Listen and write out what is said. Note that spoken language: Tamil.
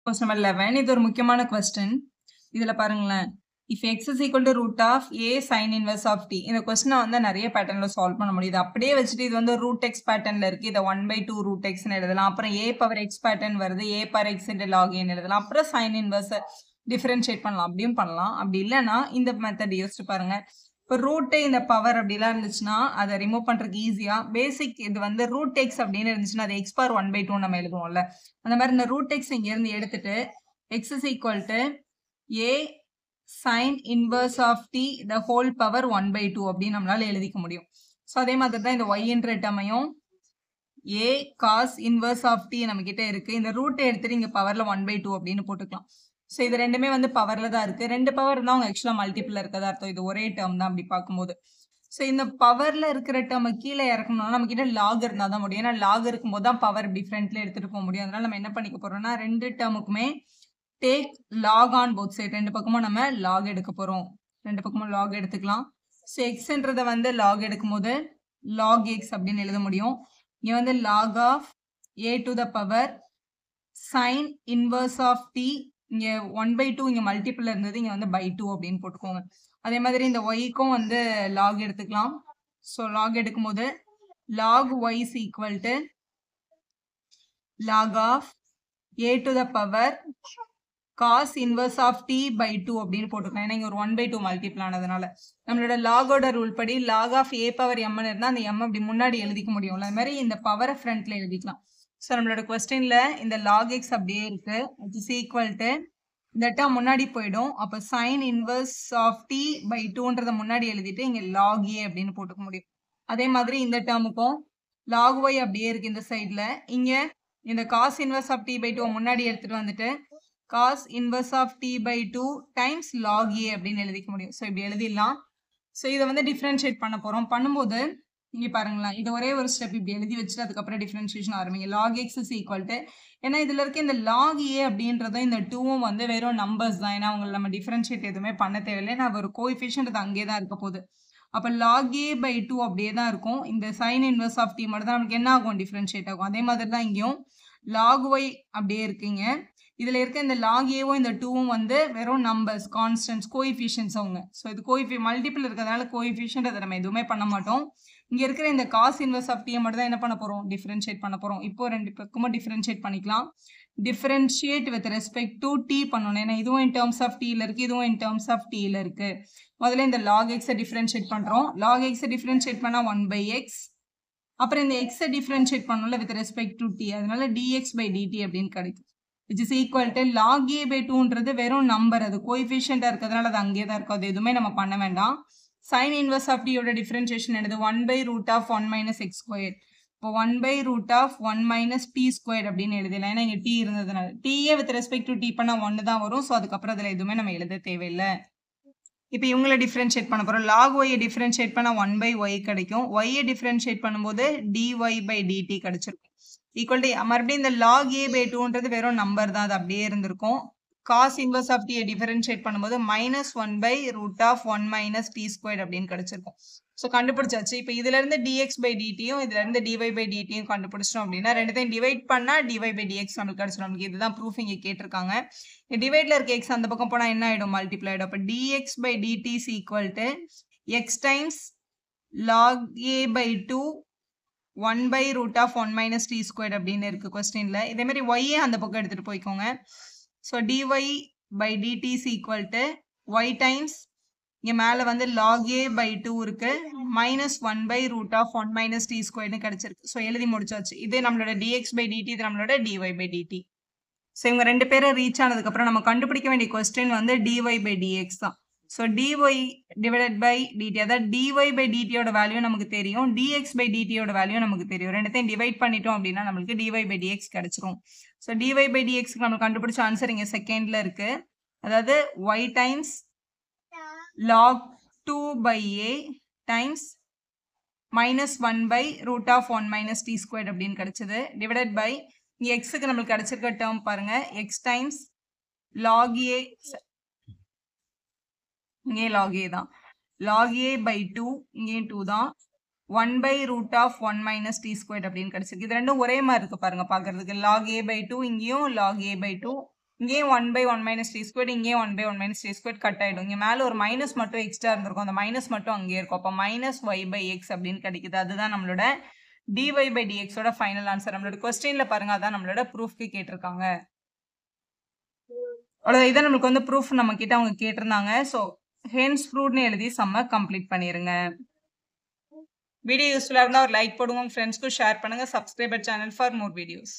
Question number 11. இது ஒரு முக்கியமான question. இதுல பாருங்களேன். If x is equal to root of a sin inverse of t. இந்த question வந்து நிறைய patternல solve பண்ண முடியுது. அப்படியே வச்சுட்டு இது வந்து root x patternல இருக்கு. இதை 1/2 root x ன்னு எழுதலாம். அப்புறம் a power x pattern வருது. a power x into log a ன்னு எழுதலாம். அப்புறம் sin inverse differentiate பண்ணலாம். அப்படியும் பண்ணலாம். அப்படி இல்லைன்னா இந்த மெத்தட் யோசிச்சு பாருங்க. இப்போ ரூட் இந்த பவர் அப்படிலாம் இருந்துச்சுன்னா அதை ரிமூவ் பண்றதுக்கு ஈஸியா பேசிக் இது வந்து ரூட் எக்ஸ் அப்படின்னு இருந்துச்சுன்னா அது எக்ஸ் பவர் 1/2 நம்ம எழுதுவோம்ல அந்த மாதிரி இந்த ரூட் எக்ஸ் இங்க இருந்து எடுத்துட்டு x is equal to a sine inverse of t the whole power 1/2 அப்படின்னு நம்மளால எழுதிக்க முடியும். ஸோ அதே மாதிரி தான் இந்த ஒய்ன்ற டமையும் ஏ காஸ் இன்வர்ஸ் ஆஃப் டி நம்ம கிட்ட இருக்கு. இந்த ரூட்டை எடுத்துட்டு இங்க பவர்ல 1/2 அப்படின்னு போட்டுக்கலாம். ஸோ இது ரெண்டுமே வந்து பவர்ல தான் இருக்கு. ரெண்டு பவர் தான் அவங்க ஆக்சுவலா மல்டிபிள் இருக்கதா அர்த்தம். இது ஒரே டேர்ம் தான் அப்படி பார்க்கும்போது. ஸோ இந்த பவர்ல இருக்கிற டேர்ம் கீழே இறக்கணும்னா நம்ம கிட்ட லாக் இருந்தால் தான் முடியும். ஏன்னா லாக் இருக்கும்போது தான் பவர் டிஃப்ரெண்ட்ல எடுத்துட்டு போக முடியும். அதனால நம்ம என்ன பண்ணிக்க போறோம்னா ரெண்டு டேர்முக்குமே take log on both side. ரெண்டு பக்கமும் நம்ம லாக் எடுக்க போறோம். ரெண்டு பக்கமும் லாக் எடுத்துக்கலாம். ஸோ எக்ஸ்ன்றதை வந்து லாக் எடுக்கும் போது லாக் எக்ஸ் அப்படின்னு எழுத முடியும். இங்க வந்து log of a to the power sine inverse of t இங்க 1/2 இங்க மல்டிபிள் இருந்தது இங்க வந்து பை 2 அப்படின்னு போட்டுக்கோங்க. அதே மாதிரி இந்த ஒய்க்கும் வந்து லாக் எடுத்துக்கலாம். ஸோ லாக் எடுக்கும் போது log y is equal to log of a to the power cos inverse of t by 2 அப்படின்னு போட்டுக்கலாம். ஏன்னா இங்க ஒரு 1/2 மல்டிபிள் ஆனதுனால நம்மளோட லாகோட ரூல் படி லாக் ஆஃப் ஏ பவர் எம்னு இருந்தால் அந்த எம் அப்படி முன்னாடி எழுதிக்க முடியும்ல. அது மாதிரி இந்த பவரை ஃப்ரண்ட்ல எழுதிக்கலாம். ஸோ நம்மளோட கொஸ்டின்ல இந்த லாக் எக்ஸ் அப்படியே இருக்கு. இட் இஸ் ஈக்குவல் டு இந்த டேர்ம் முன்னாடி போயிடும். அப்போ sine inverse of t by 2ன்றதை முன்னாடி எழுதிட்டு இங்க லாக் ஏ அப்படின்னு போட்டுக்க முடியும். அதே மாதிரி இந்த டேர்முக்கும் லாக் ஒய் அப்படியே இருக்கு இந்த சைட்ல. இங்க இந்த cos inverse of t by 2 முன்னாடி எடுத்துட்டு வந்துட்டு cos inverse of t by 2 times log a அப்படின்னு எழுதிக்க முடியும். ஸோ இப்படி எழுதிடலாம். ஸோ இதை வந்து டிஃப்ரென்ஷியேட் பண்ண போறோம். பண்ணும்போது இங்க பாருங்களேன், இது ஒரே ஒரு ஸ்டெப் இப்படி எழுதி வச்சுட்டு அதுக்கப்புறம் டிஃபரன்ஷியேஷன் ஆரம்பிங்க. Log x is equal to ஏன்னா இதுல இருக்க இந்த லாக் ஏ அப்படின்றதும் இந்த 2வும் வந்து வெறும் நம்பர்ஸ் தான். ஏன்னா அவங்க நம்ம டிஃபரன்ஷியேட் எதுவுமே பண்ண தேவையில்லை. நான் ஒரு கோஎஃபிஷியன்ட் அது அங்கேயே தான் இருக்க போகுது. அப்போ லாக் ஏ பை 2 அப்படியே தான் இருக்கும். இந்த சைன் இன்வர்ஸ் ஆஃப் டி மட்டும் தான் நமக்கு என்ன ஆகும், டிஃபரன்ஷியேட் ஆகும். அதே மாதிரி தான் இங்கேயும் லாக் ஒய் அப்படியே இருக்குங்க. இதுல இருக்க இந்த லாக் ஏவும் இந்த 2வும் வந்து வெறும் நம்பர்ஸ், கான்ஸ்டன்ட்ஸ், கோஎஃபிஷியன்ட்ஸ் அவங்க. ஸோ இது மல்டிபிள் இருக்கிறதுனால கோஎஃபிஷியன்ட் அதை நம்ம எதுவுமே பண்ண மாட்டோம். இங்க இருக்கிற இந்த காஸ் இன்வர்ஸ் ஆஃப் டி மட்டும் தான் என்ன பண்ண போறோம், டிஃபரன்ஷியேட் பண்ண போறோம். இப்போ ரெண்டு பக்கமும் டிஃபரன்ஷியேட் பண்ணிக்கலாம். Differentiate with respect to t பண்ணணும். ஏன்னா இதுவும் இன் டேர்ம்ஸ் ஆஃப் டில இருக்கு, இதுவும் இன் டேர்ம்ஸ் ஆஃப் டில இருக்கு. முதல்ல இந்த லாக் எக்ஸை டிஃபரன்ஷியேட் பண்றோம். லாக் எக்ஸை டிஃபரன்ஷியேட் பண்ணா 1/x. அப்புறம் இந்த எக்ஸை டிஃபரன்ஷியேட் பண்ணல வித் ரெஸ்பெக்ட் டு டி. அதனால dx by dt அப்படின்னு கிடைக்கும். which is equal to log a by 2ன்றது வெறும் நம்பர், அது கோஎஃபிஷியன்ட்டா இருக்கிறதுனால அது அங்கேயே தான் இருக்கும். அது எதுவுமே நம்ம பண்ண வேண்டாம். sin inverse of t யோட டிஃபரன்ஷியேஷன் எடுத்து 1/√(1 minus x squared). இப்போ 1/√(1 minus t squared) அப்படின்னு எழுதலாம். ஏன்னா இங்க t இருந்ததுனால t with respect to t பண்ணா 1 தான் வரும். ஸோ அதுக்கப்புறம் அதுல எதுவுமே நம்ம எழுத தேவையில்லை. இப்போ இவங்களை டிஃபரன்ஷியேட் பண்ண போறோம். லாக் ஒய்யை டிஃபரன்ஷியேட் பண்ணா 1/y கிடைக்கும். ஒய்யை டிஃபரன்ஷியேட் பண்ணும்போது dy by dt கிடைச்சிருக்கும். ஈக்குவல் டு மறுபடியும் இந்த லாக் ஏ பை 2ன்றது வெறும் நம்பர் தான், அது அப்படியே இருந்திருக்கும். காஸ் இன்வர்ஸ் ஆஃப் டியை டிஃபரன்ஷியேட் பண்ணும்போது -1/√(1 minus t squared) அப்படின்னு கிடைச்சிருக்கும். ஸோ கண்டுபிடிச்சாச்சு. இப்போ இதுல இருந்து dx by dtயும் இதுல இருந்து dy by dtயும் கண்டுபிடிச்சிட்டோம் அப்படின்னா ரெண்டுத்தையும் டிவைட் பண்ணா dy by dx நம்மளுக்கு கிடைச்சிடும். நமக்கு இதுதான் ப்ரூஃப் இங்க கேட்டிருக்காங்க. டிவைட்ல இருக்க x அந்த பக்கம் போனா என்ன ஆயிடும், மல்டிப்ளை ஆயிடும். அப்போ dx by dt is equal to x times log a by 2 1/√(1 minus t squared) அப்படின்னு இருக்கு கொஸ்டின்ல. இதே மாதிரி y அந்த பக்கம் எடுத்துட்டு போய்க்கோங்க. So dy by dt is equal to y times இங்க மேல வந்து log a by 2 இருக்கு -1/√(1 minus t squared) கிடைச்சிருக்கு. ஸோ எழுதி முடிச்சாச்சு. இது நம்மளோட dx by dt, இது நம்மளோட dy by dt. ஸோ இவங்க ரெண்டு பேரும் ரீச் ஆனதுக்கு அப்புறம் நம்ம கண்டுபிடிக்க வேண்டிய கொஸ்டின் வந்து dy by dx தான். So dy divided by dt, அதாவது dy by dt யோட வேல்யூ நமக்கு தெரியும், dx by dt யோட வேல்யூ நமக்கு தெரியும். ரெண்டுத்தையும் டிவைட் பண்ணிட்டோம் அப்படின்னா நம்மளுக்கு dy by dx கிடைச்சிரும். ஸோ dy by dx நம்ம கண்டுபிடிச்ச ஆன்சர் இங்க செகண்ட்ல இருக்கு. அதாவது y times log 2 by a times -1/√(1 minus t squared) அப்படின்னு கிடைச்சது. டிவைடட் பை இங்க எக்ஸுக்கு நம்மளுக்கு கிடைச்சிருக்க டேர்ம் பாருங்க, எக்ஸ் டைம்ஸ் log a, இங்கே log a தான், log a by 2 இங்கே 2 தான், 1/√(1 minus t squared) அப்படின்னு கிடைச்சிருக்கு. இது ரெண்டும் ஒரே மாதிரி இருக்கு பாருங்க பார்க்கிறதுக்கு. log a by 2 இங்கேயும் log a by 2, இங்கேயும் 1/1 மைனஸ் டி ஸ்கொயர், இங்கேயும் 1/1 மைனஸ் டி ஸ்கொயர் கட் ஆயிடும். இங்க மேல ஒரு மைனஸ் மட்டும் எக்ஸ்ட்ரா இருந்திருக்கும். அந்த மைனஸ் மட்டும் அங்கேயே இருக்கும். அப்ப மைனஸ் y பை எக்ஸ் அப்படின்னு கிடைக்குது. அதுதான் நம்மளோட dy பை dxோட ஃபைனல் ஆன்சர். நம்மளோட கொஸ்டின்ல பாருங்க, அதான் நம்மளோட ப்ரூஃப்க்கு கேட்டிருக்காங்க. அவ்வளவுதான். இதான் நம்மளுக்கு வந்து ப்ரூஃப் நம்ம கிட்ட அவங்க கேட்டிருந்தாங்க. ஸோ ஹென்ஸ் ப்ரூவ்ட்னு எழுதி சம்ம கம்ப்ளீட் பண்ணிருங்க. வீடியோ யூஸ்ஃபுல்லா இருந்தா ஒரு லைக் போடுங்க, உங்க ஃப்ரெண்ட்ஸ்க்கு ஷேர் பண்ணுங்க. Subscriber channel for more videos.